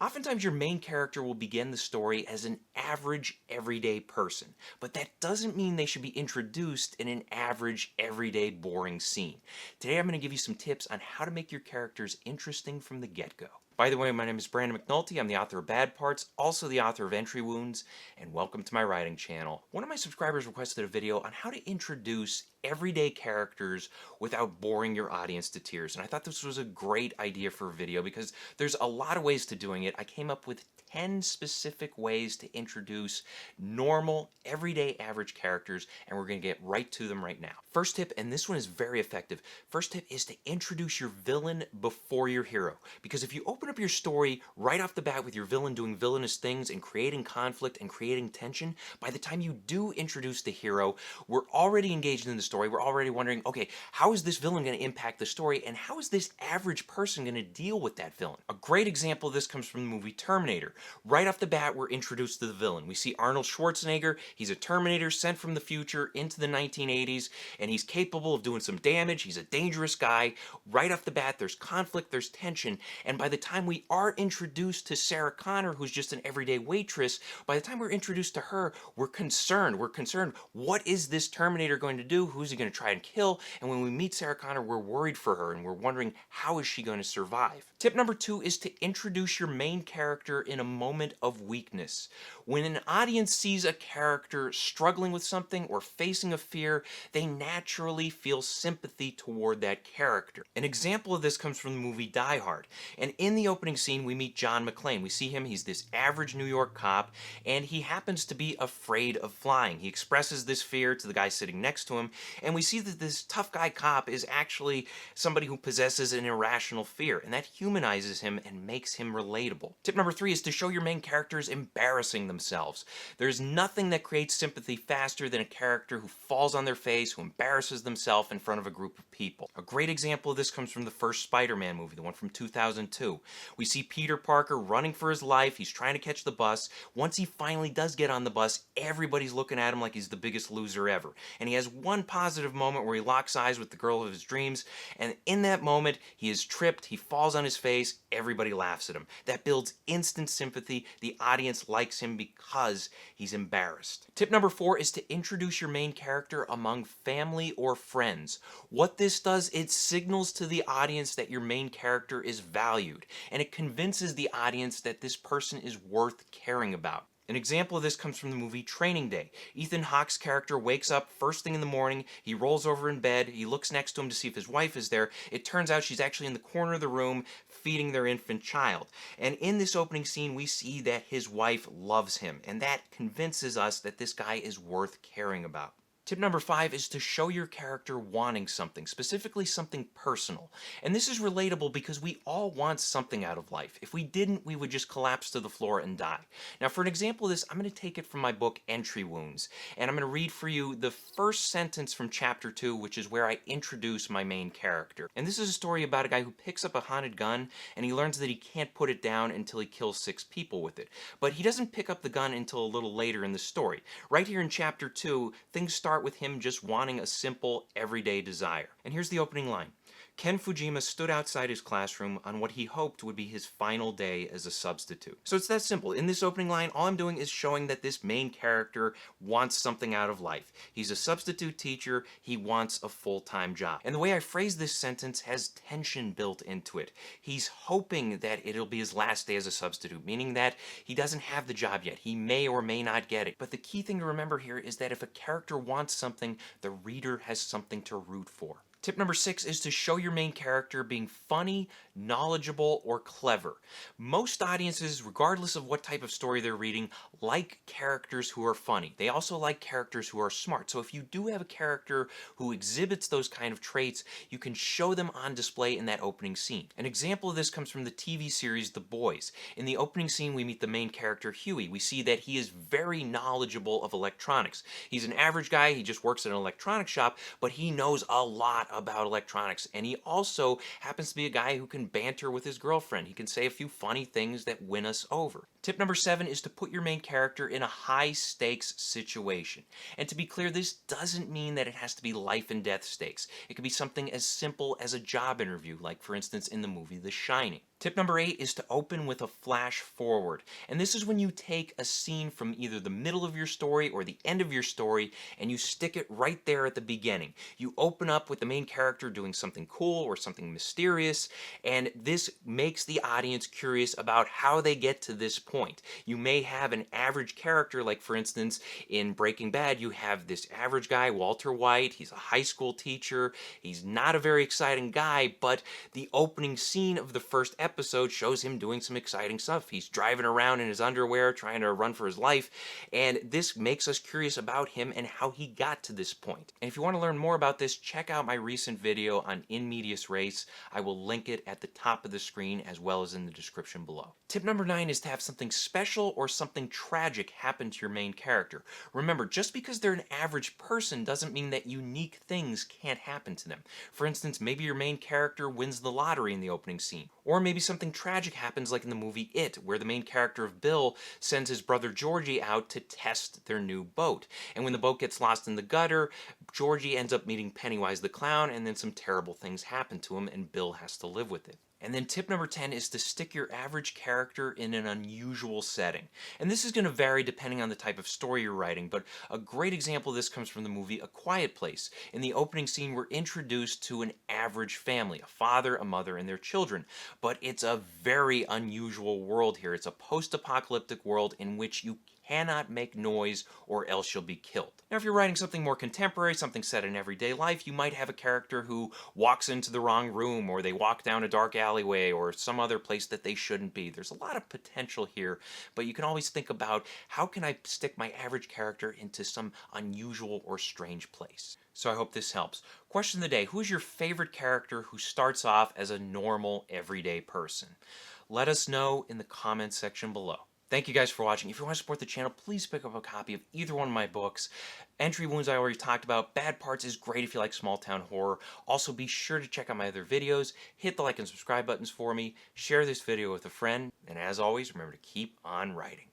Oftentimes your main character will begin the story as an average, everyday person, but that doesn't mean they should be introduced in an average, everyday, boring scene. Today I'm going to give you some tips on how to make your characters interesting from the get-go. By the way, my name is Brandon McNulty. I'm the author of Bad Parts, also the author of Entry Wounds, and welcome to my writing channel. One of my subscribers requested a video on how to introduce everyday characters without boring your audience to tears, and I thought this was a great idea for a video because there's a lot of ways to doing it. I came up with 10 specific ways to introduce normal, everyday, average characters, and we're going to get right to them right now. First tip, and this one is very effective, first tip is to introduce your villain before your hero. Because if you open up your story right off the bat with your villain doing villainous things and creating conflict and creating tension, by the time you do introduce the hero, we're already engaged in the story. We're already wondering, okay, how is this villain going to impact the story, and how is this average person going to deal with that villain? A great example of this comes from the movie Terminator. Right off the bat, we're introduced to the villain. We see Arnold Schwarzenegger. He's a Terminator sent from the future into the 1980s, and he's capable of doing some damage. He's a dangerous guy. Right off the bat, there's conflict, there's tension, and by the time we are introduced to Sarah Connor, who's just an everyday waitress, by the time we're introduced to her, we're concerned. We're concerned, what is this Terminator going to do? Who's he going to try and kill? And when we meet Sarah Connor, we're worried for her, and we're wondering, how is she going to survive? Tip number 2 is to introduce your main character in a moment of weakness. When an audience sees a character struggling with something or facing a fear, they naturally feel sympathy toward that character. An example of this comes from the movie Die Hard. And in the opening scene, we meet John McClane. We see him, he's this average New York cop, and he happens to be afraid of flying. He expresses this fear to the guy sitting next to him, and we see that this tough guy cop is actually somebody who possesses an irrational fear, and that humanizes him and makes him relatable. Tip number 3 is to show your main characters embarrassing themselves. There's nothing that creates sympathy faster than a character who falls on their face, who embarrasses themselves in front of a group of people. A great example of this comes from the first Spider-Man movie, the one from 2002. We see Peter Parker running for his life. He's trying to catch the bus. Once he finally does get on the bus, everybody's looking at him like he's the biggest loser ever. And he has one positive moment where he locks eyes with the girl of his dreams, and in that moment, he is tripped, he falls on his face, everybody laughs at him. That builds instant sympathy. The audience likes him because he's embarrassed. Tip number 4 is to introduce your main character among family or friends. What this does, it signals to the audience that your main character is valued, and it convinces the audience that this person is worth caring about. An example of this comes from the movie Training Day. Ethan Hawke's character wakes up first thing in the morning, he rolls over in bed, he looks next to him to see if his wife is there. It turns out she's actually in the corner of the room feeding their infant child. And in this opening scene, we see that his wife loves him, and that convinces us that this guy is worth caring about. Tip number 5 is to show your character wanting something, specifically something personal. And this is relatable because we all want something out of life. If we didn't, we would just collapse to the floor and die. Now, for an example of this, I'm going to take it from my book, Entry Wounds. And I'm going to read for you the first sentence from chapter 2, which is where I introduce my main character. And this is a story about a guy who picks up a haunted gun, and he learns that he can't put it down until he kills 6 people with it. But he doesn't pick up the gun until a little later in the story. Right here in chapter 2, things start with him just wanting a simple, everyday desire. And here's the opening line. Ken Fujima stood outside his classroom on what he hoped would be his final day as a substitute. So it's that simple. In this opening line, all I'm doing is showing that this main character wants something out of life. He's a substitute teacher. He wants a full-time job. And the way I phrase this sentence has tension built into it. He's hoping that it'll be his last day as a substitute, meaning that he doesn't have the job yet. He may or may not get it. But the key thing to remember here is that if a character wants something, the reader has something to root for. Tip number 6 is to show your main character being funny, knowledgeable, or clever. Most audiences, regardless of what type of story they're reading, like characters who are funny. They also like characters who are smart. So if you do have a character who exhibits those kind of traits, you can show them on display in that opening scene. An example of this comes from the TV series The Boys. In the opening scene, we meet the main character, Huey. We see that he is very knowledgeable of electronics. He's an average guy, he just works at an electronics shop, but he knows a lot about electronics, and he also happens to be a guy who can banter with his girlfriend. He can say a few funny things that win us over. Tip number 7 is to put your main character in a high-stakes situation. And to be clear, this doesn't mean that it has to be life and death stakes. It could be something as simple as a job interview, like for instance in the movie The Shining. Tip number 8 is to open with a flash forward. And this is when you take a scene from either the middle of your story or the end of your story and you stick it right there at the beginning. You open up with the main character doing something cool or something mysterious, and this makes the audience curious about how they get to this point. You may have an average character, like for instance in Breaking Bad, you have this average guy, Walter White. He's a high school teacher. He's not a very exciting guy, but the opening scene of the first episode shows him doing some exciting stuff. He's driving around in his underwear trying to run for his life, and this makes us curious about him and how he got to this point. And if you want to learn more about this, check out my recent video on In Medias Res. I will link it at the top of the screen as well as in the description below. Tip number 9 is to have something special or something tragic happen to your main character. Remember, just because they're an average person doesn't mean that unique things can't happen to them. For instance, maybe your main character wins the lottery in the opening scene. Or maybe something tragic happens like in the movie It, where the main character of Bill sends his brother Georgie out to test their new boat. And when the boat gets lost in the gutter, Georgie ends up meeting Pennywise the Clown, and then some terrible things happen to him and Bill has to live with it. And then tip number 10 is to stick your average character in an unusual setting. And this is going to vary depending on the type of story you're writing, but a great example of this comes from the movie A Quiet Place. In the opening scene, we're introduced to an average family, a father, a mother, and their children. But it's a very unusual world here. It's a post-apocalyptic world in which you cannot make noise or else you'll be killed. Now, if you're writing something more contemporary, something set in everyday life, you might have a character who walks into the wrong room, or they walk down a dark alleyway, or some other place that they shouldn't be. There's a lot of potential here, but you can always think about, how can I stick my average character into some unusual or strange place? So I hope this helps. Question of the day: who's your favorite character who starts off as a normal, everyday person? Let us know in the comments section below. Thank you guys for watching. If you want to support the channel, please pick up a copy of either one of my books. Entry Wounds I already talked about. Bad Parts is great if you like small town horror. Also, be sure to check out my other videos. Hit the like and subscribe buttons for me. Share this video with a friend. And as always, remember to keep on writing.